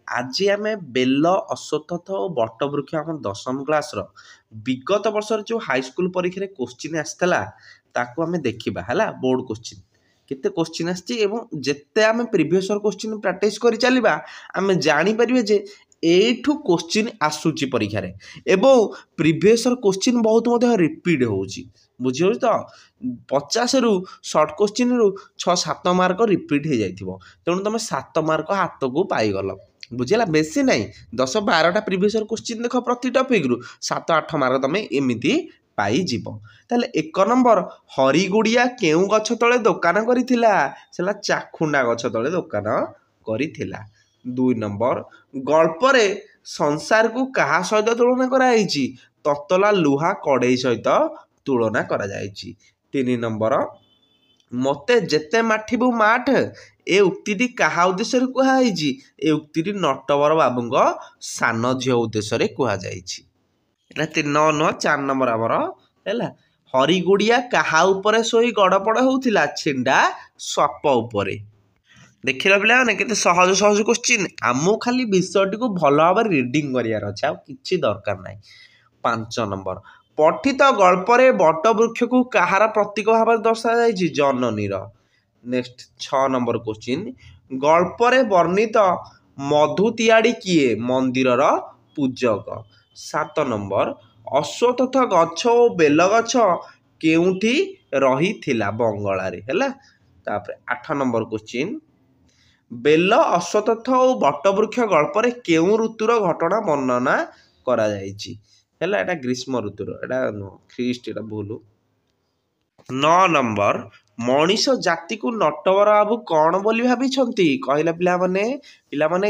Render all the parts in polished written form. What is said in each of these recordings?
आज आम बेल अश्वत्थ और बटवृक्ष आम 10वीं क्लास विगत वर्ष जो हाईस्कल परीक्षा क्वेश्चन आसाला ताकू आम देखा है बोर्ड क्वेश्चन केते क्वेश्चन आसते आम प्रीवियस क्वेश्चन प्रैक्टिस कर चलवा आम जापर जे एठू क्वेश्चन आसूची परीक्षा एवं प्रीवियस क्वेश्चन बहुत रिपीट हो बुझे तो 50 रु सर्ट क्वेश्चन रु 6-7 मार्क रिपीट हो जाइए तेणु तुम 7 मार्क हाथ को पाईगल बुझेगा बेसी ना 10-12टा प्रीवियस क्वेश्चन देख प्रति टपिक रु 7-8 मार्क तुम एमती पाइज ताले 1 नंबर हरिगुड़िया केउ गछ तले दुकान करिथिला सेला चाखुंडा गछ तले दुकान करिथिला 2 नंबर गल्परे संसार को कहा सहित तुलना कराई ततला लुहा कड़े सहित तुलना करा जायछि 3 नंबर मते जेते माठिबु माठ ए उक्ति कहा उद्देश्य कहुई ए उक्ति नटवर बाबूंग सान झील उद्देश्य कहुई 4 नंबर आमर है हरिगुड़िया कहा उपरे सोई गड़पड़ होउथिला छिंडा सप उपरे देखिला पिला माने केते सहज सहज क्वेश्चन आमु खाली विषयटी को भल भाव रीडिंग करियार अछि आ किछि दरकार नै 5 नंबर पठित गल्परे बटवृक्ष को कहार प्रतीक भाव दर्शा जायछि जननीर नेक्स्ट 6 नंबर क्वेश्चन गल्परे वर्णित मधुतियाड़ी किए मंदिरर पूजक 7 नंबर अश्वत्थ गछ और बेल गछ केउठी रही थिला बंगला रे हैला तापर 8 नंबर क्वेश्चन बेल अश्वत्थ और बटवृक्ष गल्परे केउ ऋतुर घटना वर्णना करा जायछि हैला एटा ग्रीष्म ऋतुर एटा ख्रीस्ट एटा भूल 9 नंबर मनीष जाति को नटवर बाबू कौन बोली भाभी कहला पिला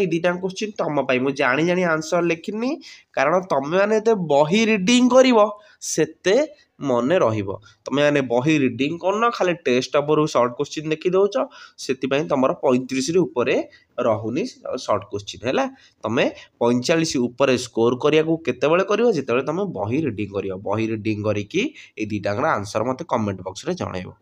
दीटा क्वेश्चन तुम मु जानी जानी आंसर लिखिनी कारण तुम मैंने बही रिडिंग करते मन रुम मैंने बही रिडिंग करना खाली टेस्ट पेपर सर्ट क्वेश्चन देखी दौच से तुम 35 ऊपर रहुनी सर्ट क्वेश्चन है तुम 45 ऊपर स्कोर करते जिते तुम बही रिडिंग कर बही रिडिंग करके दीटा आंसर मत कमेंट बॉक्स रे जणाइबो।